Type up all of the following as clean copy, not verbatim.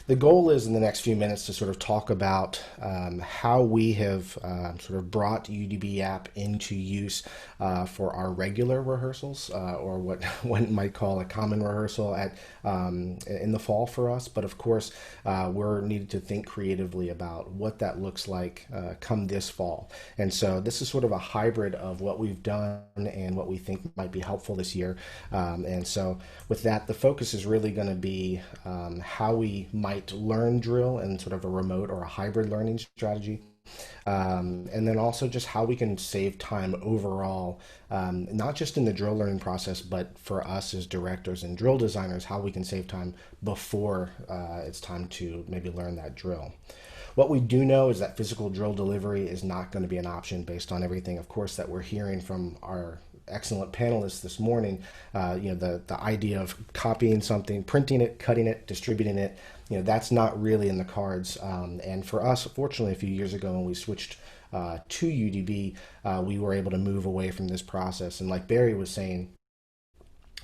The goal is in the next few minutes to sort of talk about how we have sort of brought UDBapp into use for our regular rehearsals, or what one might call a common rehearsal in the fall for us. But of course, we're needed to think creatively about what that looks like come this fall. And so this is sort of a hybrid of what we've done and what we think might be helpful this year. And so with that, the focus is really going to be how we might learn drill in sort of a remote or a hybrid learning strategy. And then also just how we can save time overall, not just in the drill learning process, but for us as directors and drill designers, how we can save time before it's time to maybe learn that drill. What we do know is that physical drill delivery is not going to be an option based on everything, of course, that we're hearing from our excellent panelists this morning. The idea of copying something, printing it, cutting it, distributing it, that's not really in the cards. And for us, fortunately, a few years ago when we switched to UDB, we were able to move away from this process. And like Barry was saying,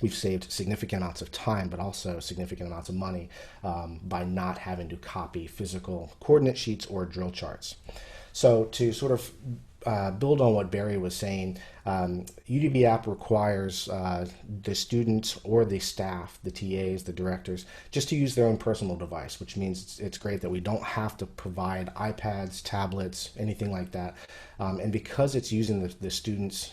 we've saved significant amounts of time, but also significant amounts of money by not having to copy physical coordinate sheets or drill charts. So to sort of build on what Barry was saying, UDBapp requires the students or the staff, the TAs, the directors, just to use their own personal device, which means it's great that we don't have to provide iPads, tablets, anything like that. And because it's using the students'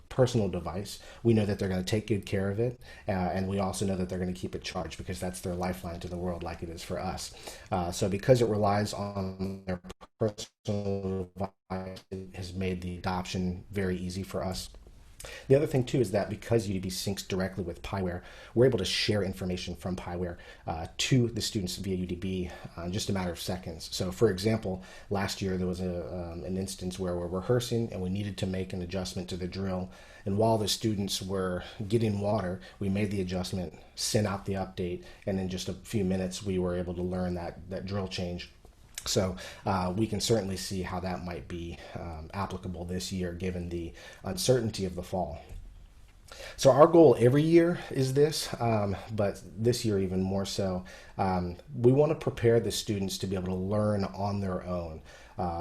personal device, we know that they're going to take good care of it, and we also know that they're going to keep it charged because that's their lifeline to the world, like it is for us. So because it relies on their personal device, it has made the adoption very easy for us. The other thing too is that because UDB syncs directly with Piware, we're able to share information from Piware to the students via UDB in just a matter of seconds. So for example, last year there was an instance where we're rehearsing and we needed to make an adjustment to the drill. And while the students were getting water, we made the adjustment, sent out the update, and in just a few minutes we were able to learn that drill change. So we can certainly see how that might be applicable this year, given the uncertainty of the fall. So our goal every year is this, but this year even more so. We want to prepare the students to be able to learn on their own,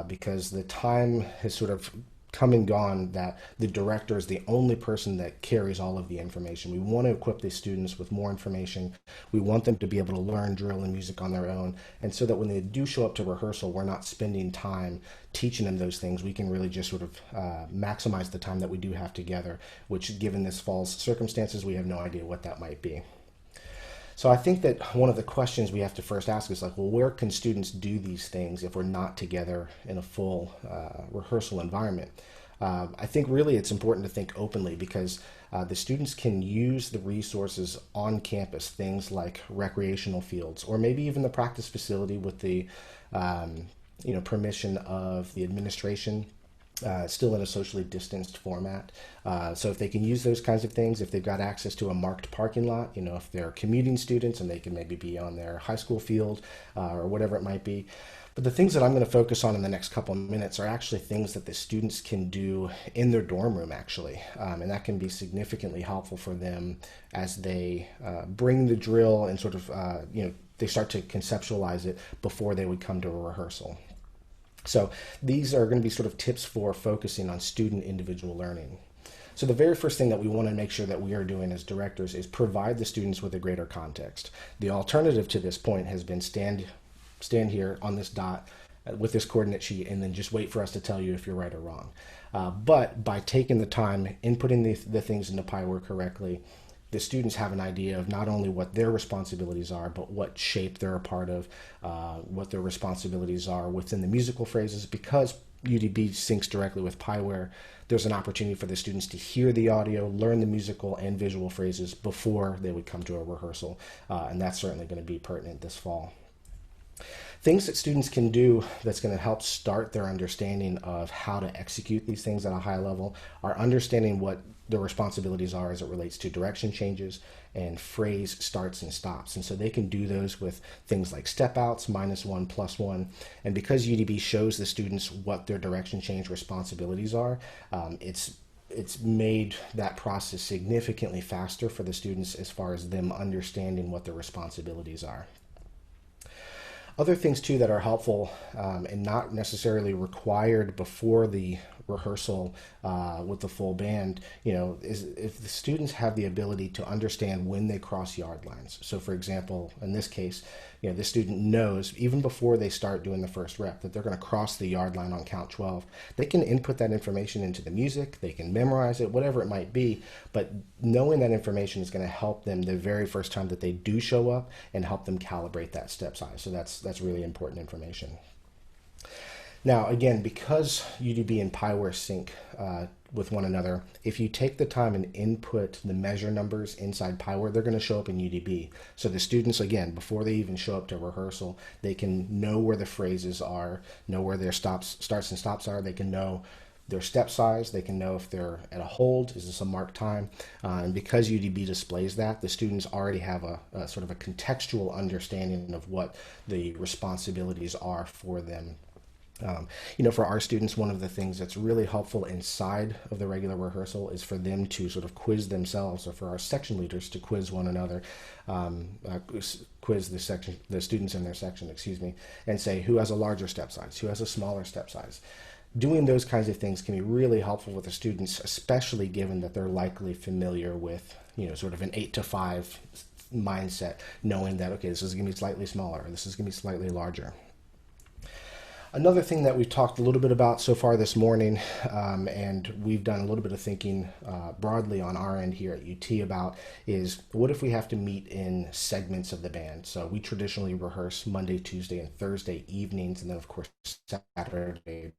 because the time has sort of come and gone that the director is the only person that carries all of the information. We want to equip the students with more information. We want them to be able to learn drill and music on their own. And so that when they do show up to rehearsal, we're not spending time teaching them those things. We can really just sort of maximize the time that we do have together, which given this fall's circumstances, we have no idea what that might be. So I think that one of the questions we have to first ask is like, well, where can students do these things if we're not together in a full rehearsal environment? I think really it's important to think openly, because the students can use the resources on campus, things like recreational fields, or maybe even the practice facility with the permission of the administration. Still in a socially distanced format. So if they can use those kinds of things, if they've got access to a marked parking lot, if they're commuting students and they can maybe be on their high school field or whatever it might be. But the things that I'm going to focus on in the next couple of minutes are actually things that the students can do in their dorm room, actually. And that can be significantly helpful for them as they bring the drill and sort of, they start to conceptualize it before they would come to a rehearsal. So these are going to be sort of tips for focusing on student individual learning. So the very first thing that we want to make sure that we are doing as directors is provide the students with a greater context. The alternative to this point has been stand here on this dot with this coordinate sheet and then just wait for us to tell you if you're right or wrong. But by taking the time, inputting the things into Piware correctly, the students have an idea of not only what their responsibilities are, but what shape they're a part of, what their responsibilities are within the musical phrases. Because UDB syncs directly with Piware, there's an opportunity for the students to hear the audio, learn the musical and visual phrases before they would come to a rehearsal. And that's certainly going to be pertinent this fall. Things that students can do that's going to help start their understanding of how to execute these things at a high level are understanding what their responsibilities are as it relates to direction changes and phrase starts and stops. And so they can do those with things like step outs, -1, +1. And because UDB shows the students what their direction change responsibilities are, it's made that process significantly faster for the students as far as them understanding what their responsibilities are. Other things too that are helpful and not necessarily required before the rehearsal with the full band, is if the students have the ability to understand when they cross yard lines. So, for example, in this case, the student knows even before they start doing the first rep that they're going to cross the yard line on count 12. They can input that information into the music, they can memorize it, whatever it might be, but knowing that information is going to help them the very first time that they do show up and help them calibrate that step size. So that's really important information. Now, again, because UDB and Pyware sync with one another, if you take the time and input the measure numbers inside Pyware, they're going to show up in UDB. So the students, again, before they even show up to rehearsal, they can know where the phrases are, know where their starts and stops are. They can know their step size. They can know if they're at a hold, is this a marked time? And because UDB displays that, the students already have a sort of a contextual understanding of what the responsibilities are for them. For our students, one of the things that's really helpful inside of the regular rehearsal is for them to sort of quiz themselves, or for our section leaders to quiz one another, quiz the students in their section, and say who has a larger step size, who has a smaller step size. Doing those kinds of things can be really helpful with the students, especially given that they're likely familiar with, sort of an 8 to 5 mindset, knowing that, okay, this is going to be slightly smaller, or this is going to be slightly larger. Another thing that we've talked a little bit about so far this morning, and we've done a little bit of thinking broadly on our end here at UT about, is what if we have to meet in segments of the band? So we traditionally rehearse Monday, Tuesday, and Thursday evenings, and then of course Saturday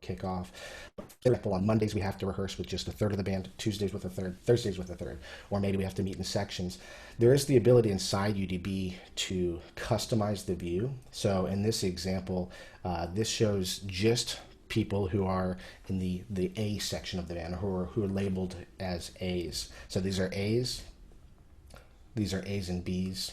kickoff. For example, on Mondays we have to rehearse with just a third of the band, Tuesdays with a third, Thursdays with a third, or maybe we have to meet in sections. There is the ability inside UDB to customize the view. So in this example, this shows just people who are in the A section of the band, who are labeled as A's. So these are A's and B's,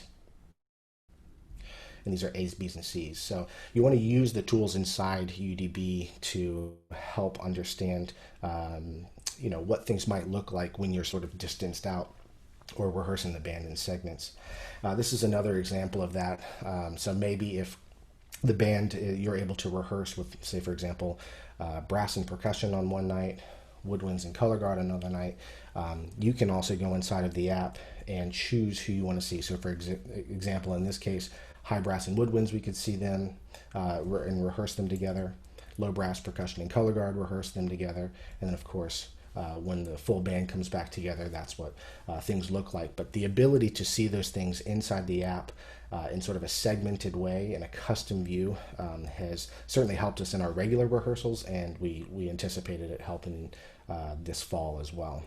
and these are A's, B's, and C's. So you want to use the tools inside UDB to help understand, what things might look like when you're sort of distanced out or rehearsing the band in segments. This is another example of that. So maybe if the band, you're able to rehearse with, say, for example, brass and percussion on one night, woodwinds and color guard another night, you can also go inside of the app and choose who you want to see. So for example, in this case, high brass and woodwinds, we could see them and rehearse them together. Low brass, percussion, and color guard, rehearse them together. And then, of course, when the full band comes back together, that's what things look like. But the ability to see those things inside the app in sort of a segmented way, in a custom view, has certainly helped us in our regular rehearsals, and we anticipated it helping this fall as well.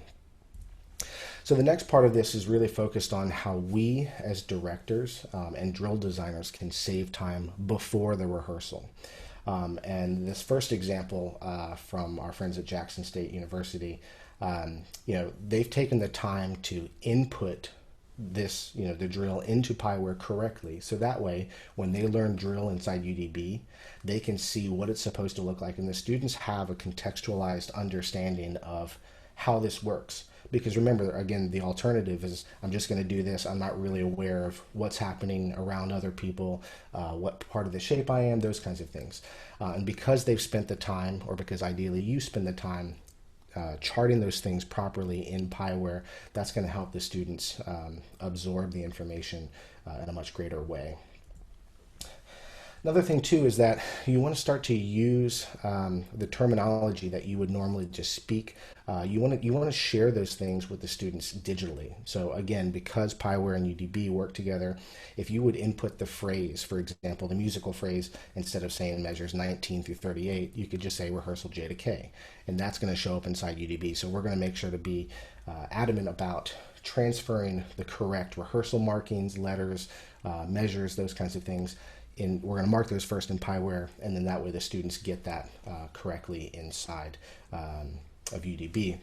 So the next part of this is really focused on how we as directors and drill designers can save time before the rehearsal. And this first example from our friends at Jackson State University, they've taken the time to input this, the drill into Pyware correctly. So that way, when they learn drill inside UDB, they can see what it's supposed to look like. And the students have a contextualized understanding of how this works. Because remember, again, the alternative is I'm just going to do this. I'm not really aware of what's happening around other people, what part of the shape I am, those kinds of things. And because they've spent the time, or because ideally you spend the time charting those things properly in Pyware, that's going to help the students absorb the information in a much greater way. Another thing too is that you want to start to use the terminology that you would normally just speak. You want to share those things with the students digitally. So again, because Pyware and UDB work together, if you would input the phrase, for example, the musical phrase, instead of saying measures 19 through 38, you could just say rehearsal J to K, and that's going to show up inside UDB. So we're going to make sure to be adamant about transferring the correct rehearsal markings, letters, measures, those kinds of things. We're going to mark those first in Pyware, and then that way the students get that correctly inside of UDB.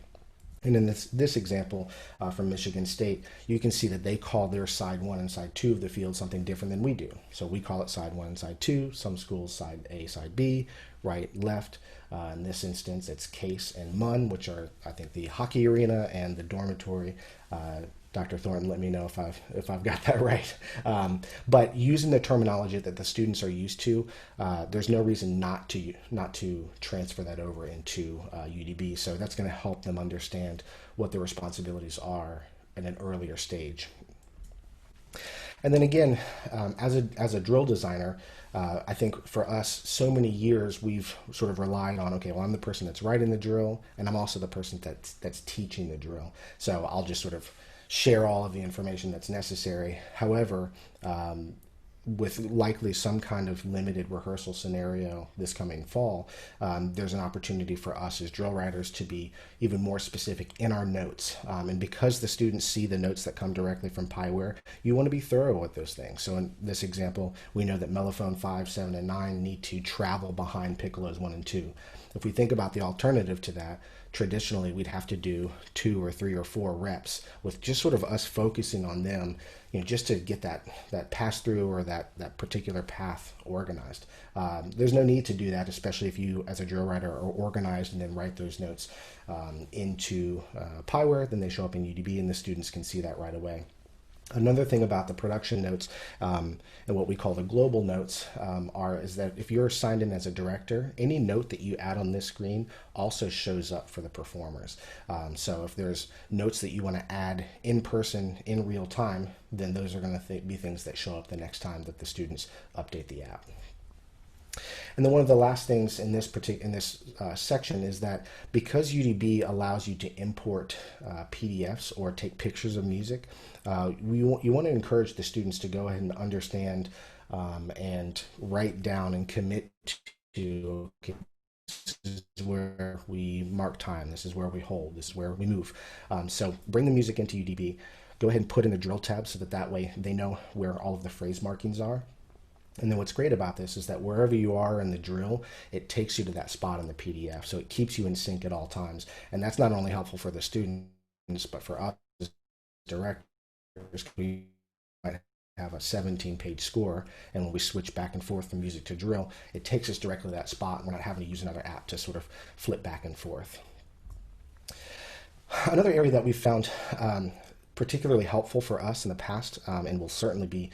And in this example from Michigan State, you can see that they call their side 1 and side 2 of the field something different than we do. So we call it side 1 and side 2. Some schools side A, side B, right, left. In this instance, it's case and mun, which are, I think, the hockey arena and the dormitory Dr. Thornton, let me know if I've got that right. But using the terminology that the students are used to, there's no reason not to transfer that over into UDB. So that's going to help them understand what their responsibilities are at an earlier stage. And then again, as a drill designer, I think for us, so many years we've sort of relied on, okay, well, I'm the person that's writing the drill, and I'm also the person that's teaching the drill. So I'll just sort of share all of the information that's necessary. However, with likely some kind of limited rehearsal scenario this coming fall, there's an opportunity for us as drill writers to be even more specific in our notes. And because the students see the notes that come directly from Pieware, you want to be thorough with those things. So in this example, we know that mellophone 5, 7, and 9 need to travel behind piccolos 1 and 2. If we think about the alternative to that, traditionally we'd have to do 2 or 3 or 4 reps with just sort of us focusing on them, just to get that pass through or that particular path organized. There's no need to do that, especially if you as a drill writer are organized and then write those notes into Pieware. Then they show up in UDB and the students can see that right away. Another thing about the production notes and what we call the global notes is that if you're signed in as a director, any note that you add on this screen also shows up for the performers. So if there's notes that you want to add in person in real time, then those are going to be things that show up the next time that the students update the app. And then one of the last things in this section is that because UDB allows you to import PDFs or take pictures of music, you want to encourage the students to go ahead and understand and write down and commit to, okay, this is where we mark time, this is where we hold, this is where we move. So bring the music into UDB, go ahead and put in the drill tab so that way they know where all of the phrase markings are. And then what's great about this is that wherever you are in the drill, it takes you to that spot in the PDF. So it keeps you in sync at all times. And that's not only helpful for the students, but for us as directors. We might have a 17-page score, and when we switch back and forth from music to drill, it takes us directly to that spot, and we're not having to use another app to sort of flip back and forth. Another area that we found particularly helpful for us in the past, and will certainly be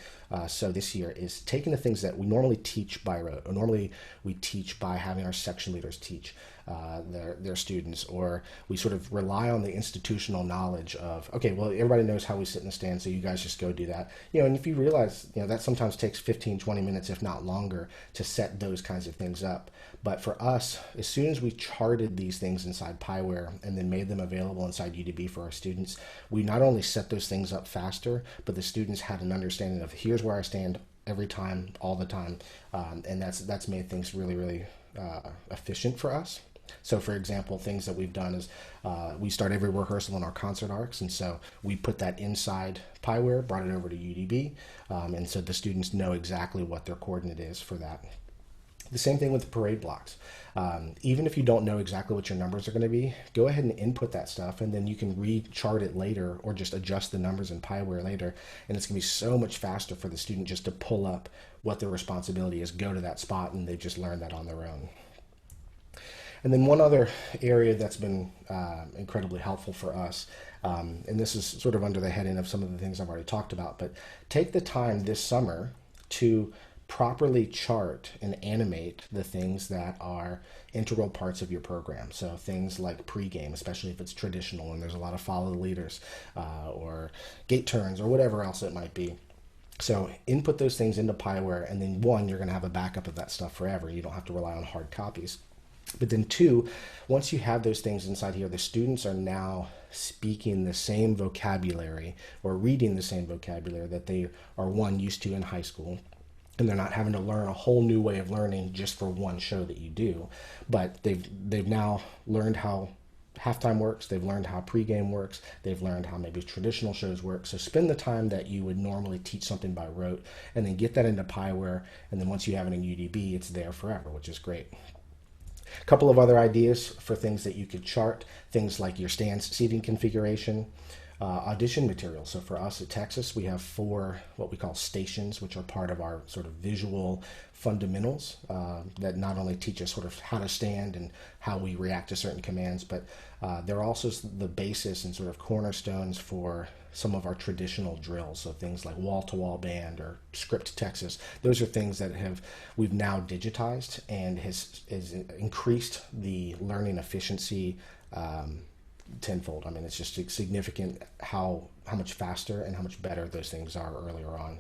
so this year, is taking the things that we normally teach by rote, or normally we teach by having our section leaders teach their students, or we sort of rely on the institutional knowledge of, okay, well, everybody knows how we sit in the stand, so you guys just go do that. And if you realize, that sometimes takes 15, 20 minutes, if not longer, to set those kinds of things up. But for us, as soon as we charted these things inside Pieware and then made them available inside UDB for our students, we not only set those things up faster, but the students had an understanding of, here's where I stand every time, all the time. And that's made things really, really efficient for us. So for example, things that we've done is we start every rehearsal in our concert arcs, and so we put that inside Pieware, brought it over to UDB, and so the students know exactly what their coordinate is for that. The same thing with the parade blocks. Even if you don't know exactly what your numbers are going to be, go ahead and input that stuff, and then you can re-chart it later or just adjust the numbers in Pieware later, and it's going to be so much faster for the student just to pull up what their responsibility is, go to that spot, and they've just learned that on their own. And then one other area that's been incredibly helpful for us, and this is sort of under the heading of some of the things I've already talked about, but take the time this summer to properly chart and animate the things that are integral parts of your program. So things like pregame, especially if it's traditional and there's a lot of follow the leaders or gate turns or whatever else it might be. So input those things into Pieware, and then one, you're going to have a backup of that stuff forever. You don't have to rely on hard copies. But then two, once you have those things inside here, the students are now speaking the same vocabulary or reading the same vocabulary that they are, one, used to in high school. And they're not having to learn a whole new way of learning just for one show that you do. But they've now learned how halftime works, they've learned how pregame works, they've learned how maybe traditional shows work. So spend the time that you would normally teach something by rote, and then get that into Pieware, and then once you have it in UDB, it's there forever, which is great. A couple of other ideas for things that you could chart, things like your stand seating configuration, audition material. So for us at Texas, we have 4 what we call stations, which are part of our sort of visual fundamentals that not only teach us sort of how to stand and how we react to certain commands, but they're also the basis and sort of cornerstones for some of our traditional drills. So things like wall-to-wall band or script Texas. Those are things that we've now digitized and has increased the learning efficiency tenfold. I mean, it's just significant how much faster and how much better those things are earlier on.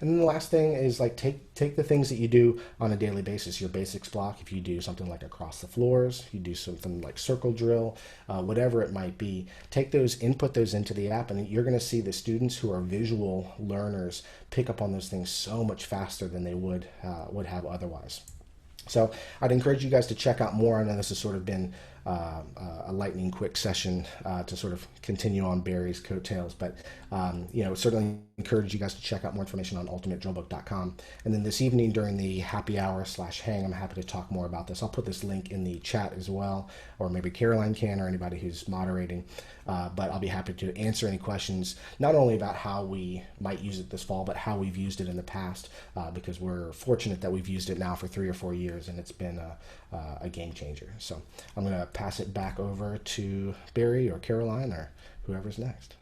And then the last thing is like take the things that you do on a daily basis, your basics block. If you do something like across the floors, you do something like circle drill, whatever it might be, take those, input those into the app, and you're going to see the students who are visual learners pick up on those things so much faster than they would have otherwise. So I'd encourage you guys to check out more. I know this has sort of been a lightning quick session to sort of continue on Barry's coattails, but certainly encourage you guys to check out more information on ultimatedrillbook.com. And then this evening during the happy hour / hang, I'm happy to talk more about this. I'll put this link in the chat as well, or maybe Caroline can, or anybody who's moderating. But I'll be happy to answer any questions, not only about how we might use it this fall, but how we've used it in the past, because we're fortunate that we've used it now for 3 or 4 years, and it's been a game changer. So I'm going to pass it back over to Barry or Caroline or whoever's next.